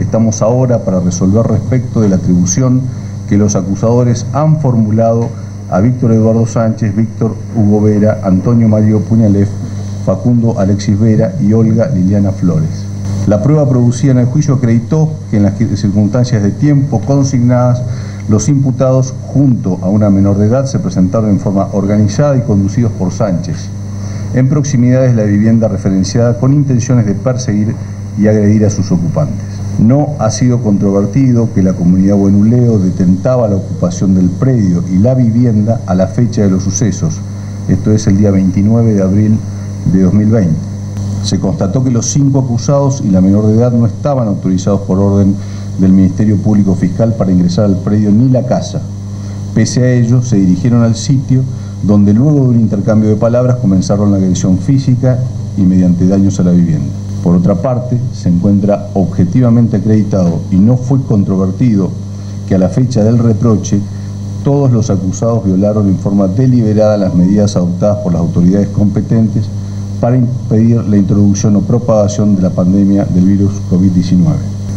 Estamos ahora para resolver respecto de la atribución que los acusadores han formulado a Víctor Eduardo Sánchez, Víctor Hugo Vera, Antonio Mario Puñalef, Facundo Alexis Vera y Olga Liliana Flores. La prueba producida en el juicio acreditó que en las circunstancias de tiempo consignadas, los imputados, junto a una menor de edad, se presentaron en forma organizada y conducidos por Sánchez en proximidades de la vivienda referenciada con intenciones de perseguir y agredir a sus ocupantes. No ha sido controvertido que la comunidad Buenuleo detentaba la ocupación del predio y la vivienda a la fecha de los sucesos, esto es el día 29 de abril de 2020. Se constató que los 5 acusados y la menor de edad no estaban autorizados por orden del Ministerio Público Fiscal para ingresar al predio ni la casa. Pese a ello, se dirigieron al sitio donde luego de un intercambio de palabras comenzaron la agresión física y mediante daños a la vivienda. Por otra parte, se encuentra objetivamente acreditado y no fue controvertido que a la fecha del reproche todos los acusados violaron en forma deliberada las medidas adoptadas por las autoridades competentes para impedir la introducción o propagación de la pandemia del virus COVID-19.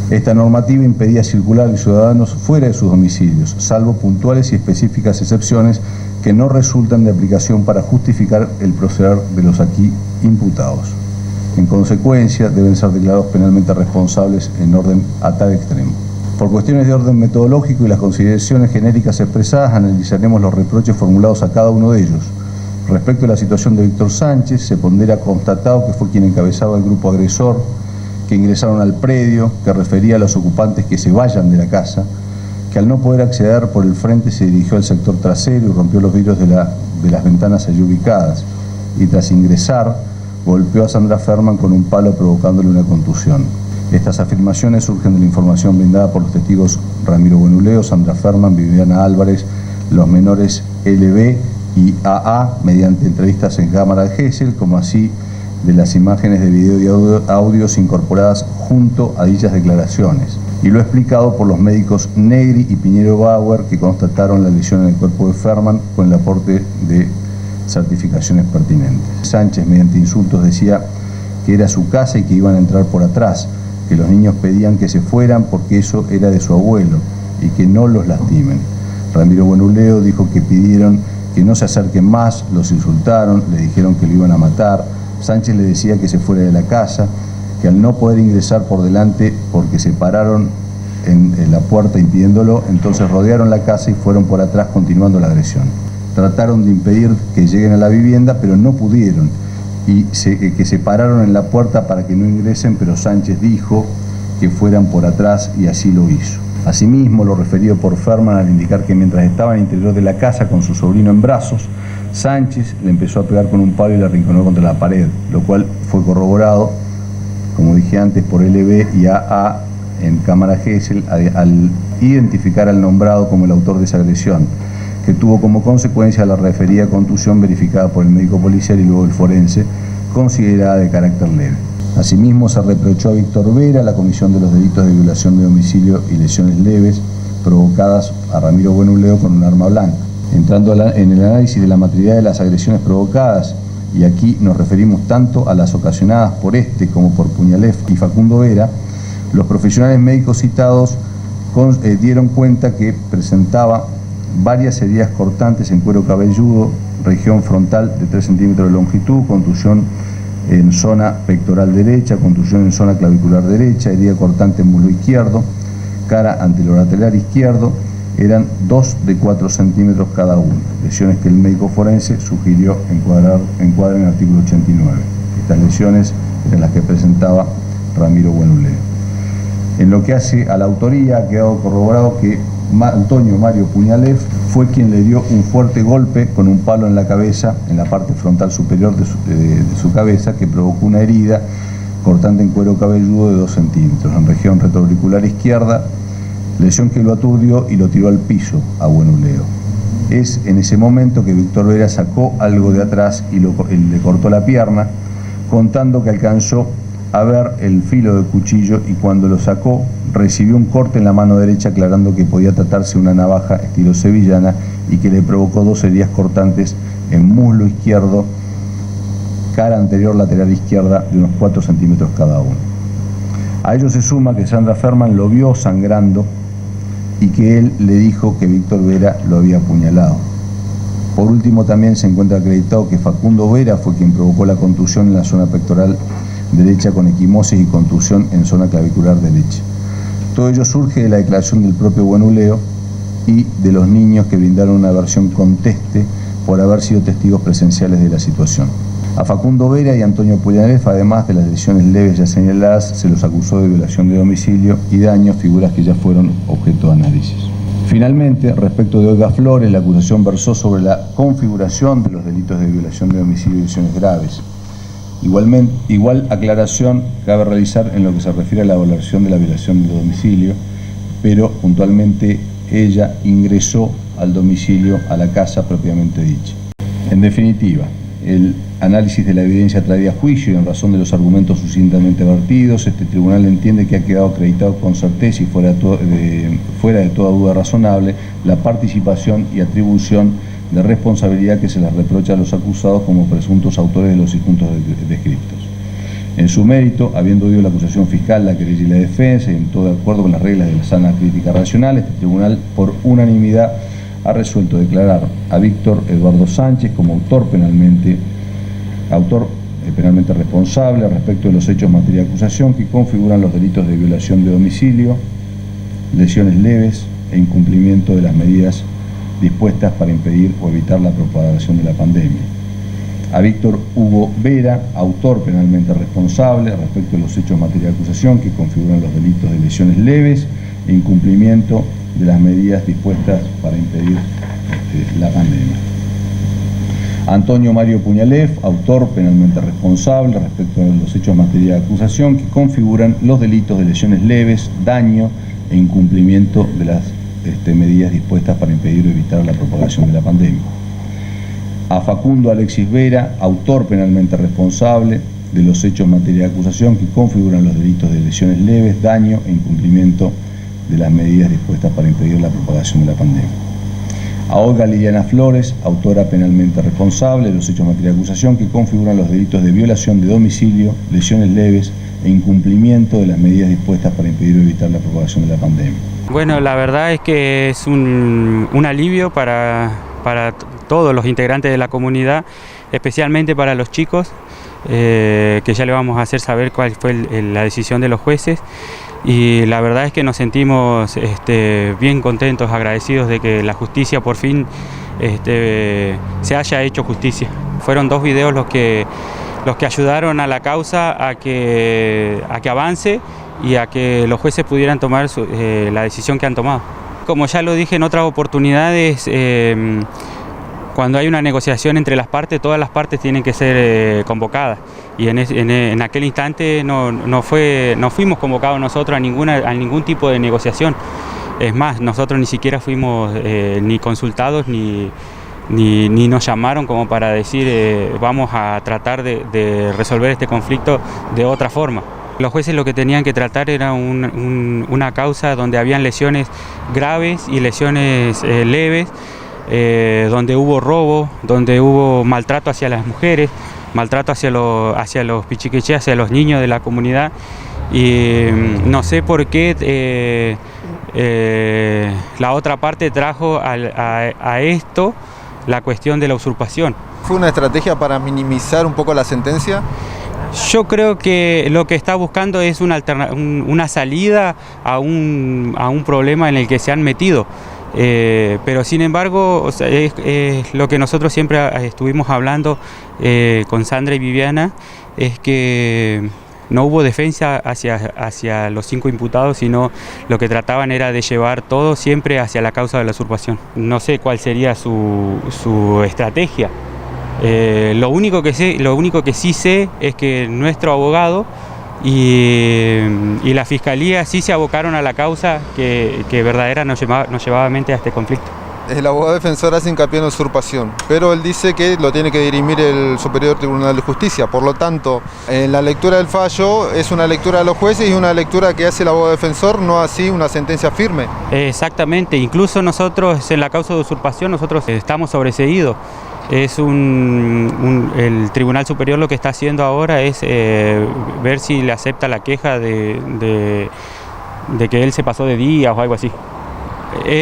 Esta normativa impedía circular a los ciudadanos fuera de sus domicilios, salvo puntuales y específicas excepciones que no resultan de aplicación para justificar el proceder de los aquí imputados. En consecuencia, deben ser declarados penalmente responsables en orden a tal extremo. Por cuestiones de orden metodológico y las consideraciones genéricas expresadas, analizaremos los reproches formulados a cada uno de ellos. Respecto a la situación de Víctor Sánchez, se pondera constatado que fue quien encabezaba el grupo agresor, que ingresaron al predio, que refería a los ocupantes que se vayan de la casa, que al no poder acceder por el frente se dirigió al sector trasero y rompió los vidrios de las ventanas allí ubicadas, y tras ingresar, golpeó a Sandra Ferman con un palo provocándole una contusión. Estas afirmaciones surgen de la información brindada por los testigos Ramiro Buenuleo, Sandra Ferman, Viviana Álvarez, los menores LB y AA, mediante entrevistas en cámara de Gesell, como así de las imágenes de video y audios incorporadas junto a dichas declaraciones, y lo explicado por los médicos Negri y Piñero Bauer, que constataron la lesión en el cuerpo de Ferman con el aporte de certificaciones pertinentes. Sánchez, mediante insultos, decía que era su casa y que iban a entrar por atrás, que los niños pedían que se fueran porque eso era de su abuelo y que no los lastimen. Ramiro Buenuleo dijo que pidieron que no se acerquen más, los insultaron, le dijeron que lo iban a matar. Sánchez le decía que se fuera de la casa, que al no poder ingresar por delante porque se pararon en la puerta impidiéndolo, entonces rodearon la casa y fueron por atrás continuando la agresión. Trataron de impedir que lleguen a la vivienda, pero no pudieron, y que se pararon en la puerta para que no ingresen, pero Sánchez dijo que fueran por atrás y así lo hizo. Asimismo, lo referido por Ferman al indicar que mientras estaba en el interior de la casa con su sobrino en brazos, Sánchez le empezó a pegar con un palo y le arrinconó contra la pared, lo cual fue corroborado, como dije antes, por LB y AA en cámara Gesell al identificar al nombrado como el autor de esa agresión, que tuvo como consecuencia la referida contusión verificada por el médico policial y luego el forense, considerada de carácter leve. Asimismo, se reprochó a Víctor Vera la comisión de los delitos de violación de domicilio y lesiones leves provocadas a Ramiro Buenuleo con un arma blanca. Entrando en el análisis de la materialidad de las agresiones provocadas, y aquí nos referimos tanto a las ocasionadas por este como por Puñalef y Facundo Vera, los profesionales médicos citados dieron cuenta que presentaba varias heridas cortantes en cuero cabelludo, región frontal de 3 centímetros de longitud, contusión en zona pectoral derecha, contusión en zona clavicular derecha, herida cortante en muslo izquierdo, cara anterolateral izquierdo, eran 2 de 4 centímetros cada uno, lesiones que el médico forense sugirió encuadrar en el artículo 89. Estas lesiones eran las que presentaba Ramiro Buenuleo. En lo que hace a la autoría, ha quedado corroborado que Antonio Mario Puñalef fue quien le dio un fuerte golpe con un palo en la cabeza, en la parte frontal superior de su cabeza, que provocó una herida cortante en cuero cabelludo de 2 centímetros, en región retroauricular izquierda, lesión que lo aturdió y lo tiró al piso a Buenuleo. Es en ese momento que Víctor Vera sacó algo de atrás y le cortó la pierna, contando que alcanzó a ver el filo del cuchillo y cuando lo sacó recibió un corte en la mano derecha, aclarando que podía tratarse de una navaja estilo sevillana y que le provocó 2 heridas cortantes en muslo izquierdo, cara anterior lateral izquierda de unos 4 centímetros cada uno. A ello se suma que Sandra Ferman lo vio sangrando y que él le dijo que Víctor Vera lo había apuñalado. Por último, también se encuentra acreditado que Facundo Vera fue quien provocó la contusión en la zona pectoral derecha con equimosis y contusión en zona clavicular derecha. Todo ello surge de la declaración del propio Buenuleo y de los niños que brindaron una versión conteste por haber sido testigos presenciales de la situación. A Facundo Vera y Antonio Puglianelef, además de las lesiones leves ya señaladas, se los acusó de violación de domicilio y daño, figuras que ya fueron objeto de análisis. Finalmente, respecto de Olga Flores, la acusación versó sobre la configuración de los delitos de violación de domicilio y lesiones graves. Igual aclaración cabe realizar en lo que se refiere a la valoración de la violación de domicilio, pero puntualmente ella ingresó al domicilio, a la casa propiamente dicha. En definitiva, el análisis de la evidencia traída a juicio y en razón de los argumentos sucintamente vertidos, este tribunal entiende que ha quedado acreditado con certeza y fuera de toda duda razonable la participación y atribución de responsabilidad que se les reprocha a los acusados como presuntos autores de los disjuntos descriptos. En su mérito, habiendo oído la acusación fiscal, la querella y la defensa, y en todo de acuerdo con las reglas de la sana crítica racional, este tribunal, por unanimidad, ha resuelto declarar a Víctor Eduardo Sánchez como autor penalmente responsable respecto de los hechos en materia de acusación que configuran los delitos de violación de domicilio, lesiones leves e incumplimiento de las medidas dispuestas para impedir o evitar la propagación de la pandemia. A Víctor Hugo Vera, autor penalmente responsable respecto de los hechos en materia de acusación que configuran los delitos de lesiones leves e incumplimiento de las medidas dispuestas para impedir la pandemia. Antonio Mario Puglianelef, autor penalmente responsable respecto de los hechos en materia de acusación que configuran los delitos de lesiones leves, daño e incumplimiento de las medidas dispuestas para impedir o evitar la propagación de la pandemia. A Facundo Alexis Vera, autor penalmente responsable de los hechos en materia de acusación que configuran los delitos de lesiones leves, daño e incumplimiento de las medidas dispuestas para impedir la propagación de la pandemia. A Olga Liliana Flores, autora penalmente responsable de los hechos en materia de acusación que configuran los delitos de violación de domicilio, lesiones leves e incumplimiento de las medidas dispuestas para impedir o evitar la propagación de la pandemia. Bueno, la verdad es que es un alivio para todos los integrantes de la comunidad, especialmente para los chicos, que ya le vamos a hacer saber cuál fue la decisión de los jueces. Y la verdad es que nos sentimos bien contentos, agradecidos de que la justicia por fin se haya hecho justicia. Fueron 2 videos los que ayudaron a la causa a que avance y a que los jueces pudieran tomar la decisión que han tomado. Como ya lo dije en otras oportunidades, cuando hay una negociación entre las partes, todas las partes tienen que ser convocadas. Y en aquel instante no fuimos convocados nosotros a ningún tipo de negociación. Es más, nosotros ni siquiera fuimos ni consultados ni nos llamaron como para decir vamos a tratar de resolver este conflicto de otra forma. Los jueces lo que tenían que tratar era una causa donde habían lesiones graves y lesiones leves, donde hubo robo, donde hubo maltrato hacia las mujeres, maltrato hacia los pichiqueché, hacia los niños de la comunidad. Y no sé por qué la otra parte trajo a esto la cuestión de la usurpación. ¿Fue una estrategia para minimizar un poco la sentencia? Yo creo que lo que está buscando es una salida a un problema en el que se han metido. Pero sin embargo, o sea, es lo que nosotros siempre estuvimos hablando con Sandra y Viviana, es que no hubo defensa hacia los 5 imputados, sino lo que trataban era de llevar todo siempre hacia la causa de la usurpación. No sé cuál sería su estrategia. Lo único que sí sé es que nuestro abogado y la Fiscalía sí se abocaron a la causa que verdadera nos llevaba a mente a este conflicto. El abogado defensor hace hincapié en la usurpación, pero él dice que lo tiene que dirimir el Superior Tribunal de Justicia. Por lo tanto, en la lectura del fallo es una lectura de los jueces y una lectura que hace el abogado defensor, no así una sentencia firme. Exactamente, incluso nosotros en la causa de usurpación nosotros estamos sobreseídos. El Tribunal Superior lo que está haciendo ahora es ver si le acepta la queja de que él se pasó de días o algo así.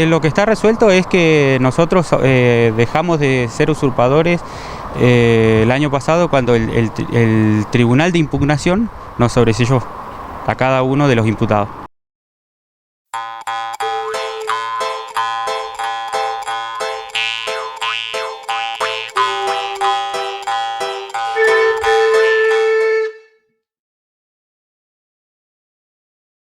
Lo que está resuelto es que nosotros dejamos de ser usurpadores el año pasado cuando el Tribunal de Impugnación nos sobreseyó a cada uno de los imputados.